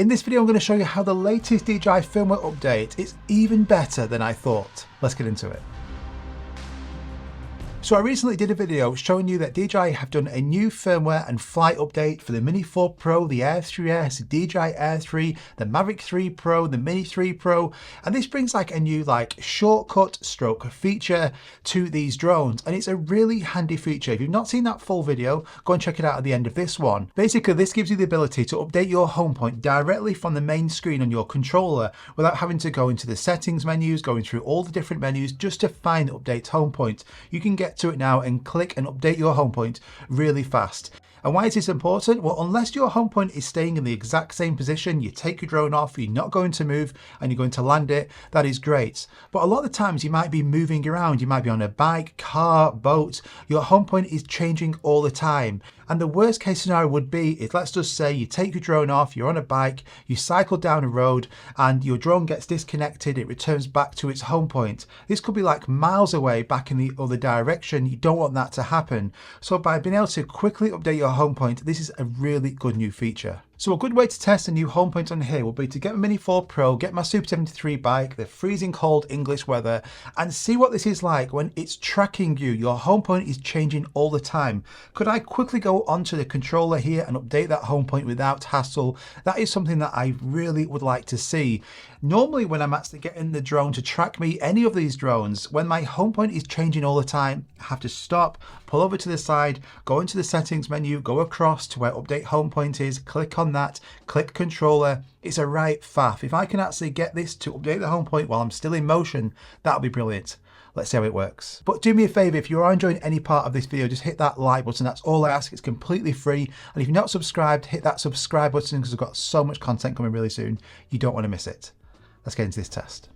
In this video, I'm going to show you how the latest DJI firmware update is even better than I thought. Let's get into it. So I recently did a video showing you that DJI have done a new firmware and flight update for the Mini 4 Pro, the Air 3S, DJI Air 3, the Mavic 3 Pro, the Mini 3 Pro, and this brings like a new shortcut stroke feature to these drones, and it's a really handy feature. If you've not seen that full video, go and check it out at the end of this one. Basically, this gives you the ability to update your home point directly from the main screen on your controller without having to go into the settings menus, going through all the different menus just to find update home point. You can get to it now and click and update your home point really fast. And why is this important? Well, unless your home point is staying in the exact same position, you take your drone off, you're not going to move and you're going to land it, that is great. But a lot of the times you might be moving around, you might be on a bike, car, boat, your home point is changing all the time. And the worst case scenario would be is, let's just say you take your drone off, you're on a bike, you cycle down a road and your drone gets disconnected, it returns back to its home point. This could be like miles away back in the other direction. You don't want that to happen. So by being able to quickly update your home point, this is a really good new feature. So a good way to test a new home point on here will be to get my Mini 4 Pro, get my Super 73 bike, the freezing cold English weather, and see what this is like when it's tracking you. Your home point is changing all the time. Could I quickly go onto the controller here and update that home point without hassle? That is something that I really would like to see. Normally when I'm actually getting the drone to track me, any of these drones, when my home point is changing all the time, I have to stop, pull over to the side, go into the settings menu, go across to where update home point is, click on that, click controller. It's a right faff. If I can actually get this to update the home point while I'm still in motion, that'll be brilliant. Let's see how it works. But do me a favor, if you are enjoying any part of this video, just hit that like button. That's all I ask. It's completely free. And if you're not subscribed, hit that subscribe button because we've got so much content coming really soon. You don't want to miss it. Let's get into this test.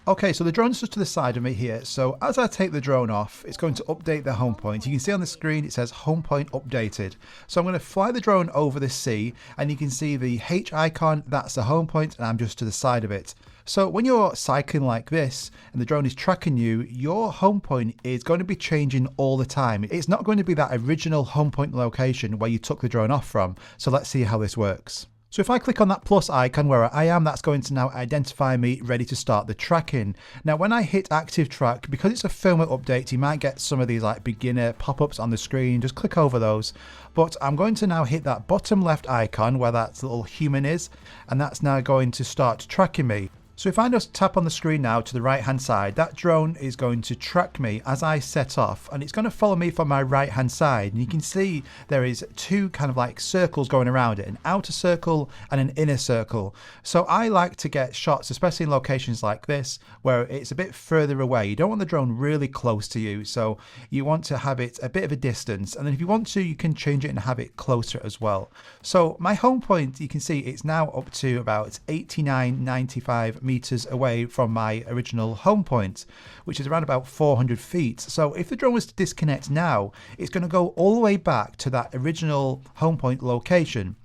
Okay, so the drone's just to the side of me here. So as I take the drone off, it's going to update the home point. You can see on the screen, it says home point updated. So I'm going to fly the drone over the sea and you can see the H icon, that's the home point, and I'm just to the side of it. So when you're cycling like this and the drone is tracking you, your home point is going to be changing all the time. It's not going to be that original home point location where you took the drone off from. So let's see how this works. So if I click on that plus icon where I am, that's going to now identify me ready to start the tracking. Now when I hit active track, because it's a firmware update, you might get some of these like beginner pop-ups on the screen. Just click over those. But I'm going to now hit that bottom left icon where that little human is, and that's now going to start tracking me. So if I just tap on the screen now to the right hand side, that drone is going to track me as I set off, and it's going to follow me from my right hand side. And you can see there is two kind of like circles going around it, an outer circle and an inner circle. So I like to get shots, especially in locations like this, where it's a bit further away. You don't want the drone really close to you, so you want to have it a bit of a distance. And then if you want to, you can change it and have it closer as well. So my home point, you can see it's now up to about 89-95 meters away from my original home point, which is around about 400 feet. So if the drone was to disconnect now, it's going to go all the way back to that original home point location.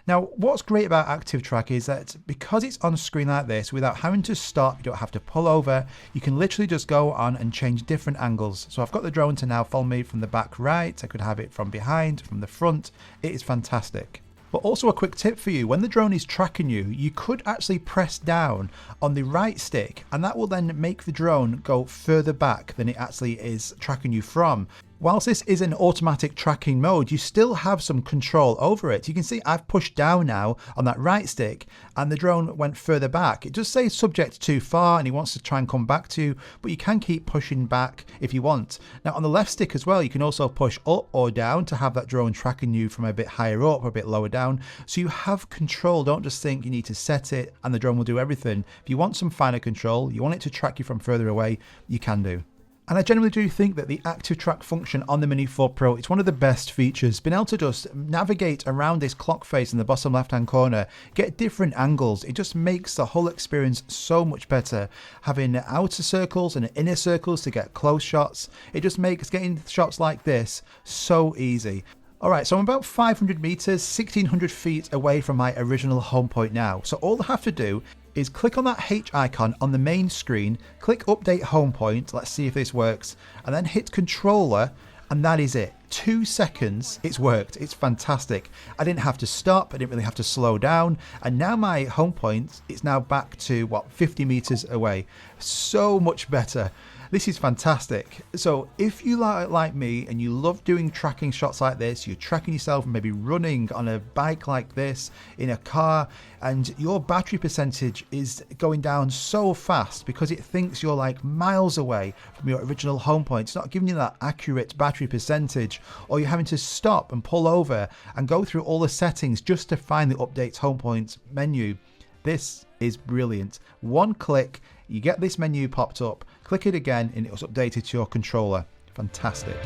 Now, what's great about Active Track is that because it's on a screen like this, without having to stop, you don't have to pull over, you can literally just go on and change different angles. So I've got the drone to now follow me from the back right, I could have it from behind, from the front. It is fantastic. But also a quick tip for you, when the drone is tracking you, you could actually press down on the right stick and that will then make the drone go further back than it actually is tracking you from. Whilst this is an automatic tracking mode, you still have some control over it. You can see I've pushed down now on that right stick and the drone went further back. It does say subject too far and he wants to try and come back to you, but you can keep pushing back if you want. Now on the left stick as well, you can also push up or down to have that drone tracking you from a bit higher up or a bit lower down. So you have control. Don't just think you need to set it and the drone will do everything. If you want some finer control, you want it to track you from further away, you can do. And I generally do think that the active track function on the Mini 4 Pro, it's one of the best features. Being able to just navigate around this clock face in the bottom left hand corner, get different angles, it just makes the whole experience so much better. Having outer circles and inner circles to get close shots, it just makes getting shots like this so easy. Alright, so I'm about 500 meters, 1600 feet away from my original home point now. So all I have to do is click on that H icon on the main screen, click update home point, let's see if this works, and then hit controller And that is it. 2 seconds, it's worked. It's fantastic. I didn't have to stop. I didn't really have to slow down. And now my home point is now back to, 50 meters away. So much better. This is fantastic. So if you like me and you love doing tracking shots like this, you're tracking yourself and maybe running on a bike like this, in a car, and your battery percentage is going down so fast because it thinks you're like miles away from your original home point. It's not giving you that accurate battery percentage, or you're having to stop and pull over and go through all the settings just to find the update home point menu. This is brilliant. One click, you get this menu popped up, click it again and it was updated to your controller. Fantastic.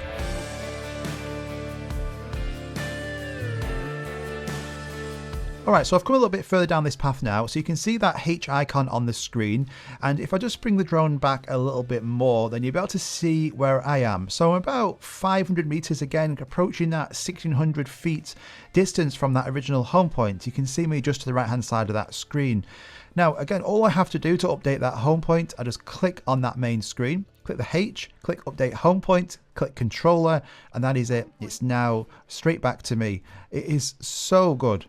Alright, so I've come a little bit further down this path now, so you can see that H icon on the screen, and if I just bring the drone back a little bit more, then you'll be able to see where I am. So I'm about 500 meters again, approaching that 1600 feet distance from that original home point. You can see me just to the right hand side of that screen. Now again, all I have to do to update that home point, I just click on that main screen, click the H, click update home point, click controller, and that is it. It's now straight back to me. It is so good.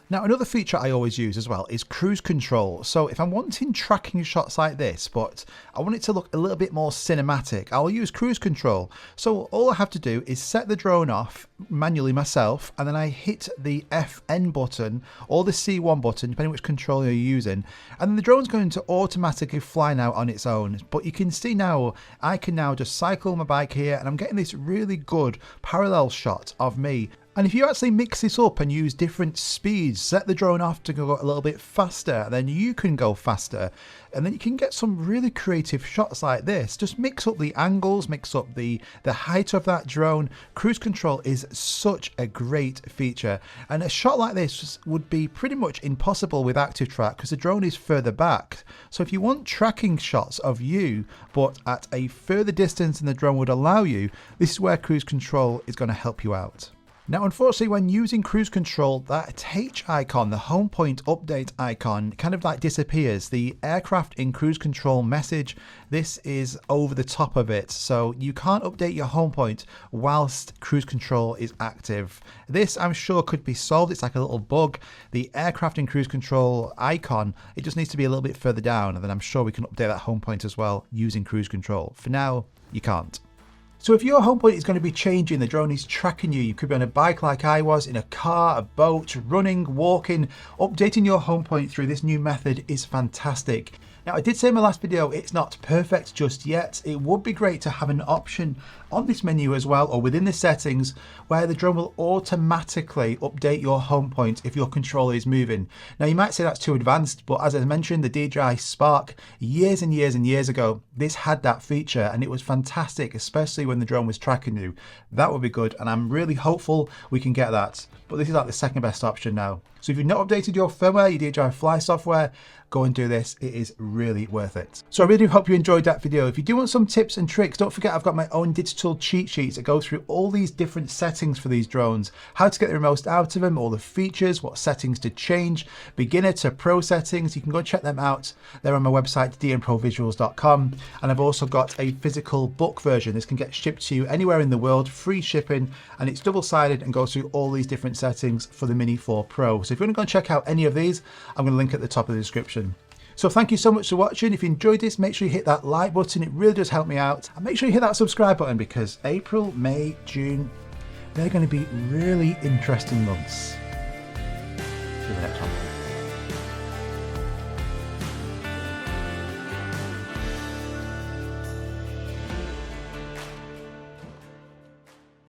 Now another feature I always use as well is cruise control. So if I'm wanting tracking shots like this, but I want it to look a little bit more cinematic, I'll use cruise control. So all I have to do is set the drone off manually myself, and then I hit the FN button or the C1 button, depending which controller you're using, and then the drone's going to automatically fly now on its own. But you can see now, I can now just cycle my bike here, and I'm getting this really good parallel shot of me. And if you actually mix this up and use different speeds, set the drone off to go a little bit faster, then you can go faster. And then you can get some really creative shots like this. Just mix up the angles, mix up the height of that drone. Cruise control is such a great feature. And a shot like this would be pretty much impossible with active track because the drone is further back. So if you want tracking shots of you, but at a further distance than the drone would allow you, this is where cruise control is going to help you out. Now unfortunately, when using cruise control, that H icon, the home point update icon, kind of like disappears. The aircraft in cruise control message, this is over the top of it, so you can't update your home point whilst cruise control is active. This I'm sure could be solved. It's like a little bug. The aircraft in cruise control icon, it just needs to be a little bit further down, and then I'm sure we can update that home point as well using cruise control. For now, you can't. So if your home point is going to be changing, the drone is tracking you, you could be on a bike like I was, in a car, a boat, running, walking, updating your home point through this new method is fantastic. Now I did say in my last video, it's not perfect just yet. It would be great to have an option on this menu as well, or within the settings, where the drone will automatically update your home point if your controller is moving. Now you might say that's too advanced, but as I mentioned, the DJI Spark, years and years and years ago, this had that feature and it was fantastic, especially when the drone was tracking you. That would be good, and I'm really hopeful we can get that. But this is like the second best option now. So if you've not updated your firmware, your DJI Fly software, go and do this. It is really worth it. So I really do hope you enjoyed that video. If you do want some tips and tricks, don't forget I've got my own digital cheat sheets that go through all these different settings for these drones, how to get the most out of them, all the features, what settings to change, beginner to pro settings. You can go check them out. They're on my website, dmprovisuals.com. And I've also got a physical book version. This can get shipped to you anywhere in the world, free shipping, and it's double-sided and goes through all these different settings for the Mini 4 Pro. So if you want to go and check out any of these, I'm going to link at the top of the description. So thank you so much for watching. If you enjoyed this, make sure you hit that like button. It really does help me out. And make sure you hit that subscribe button, because April, May, June, they're going to be really interesting months. See you in the next one.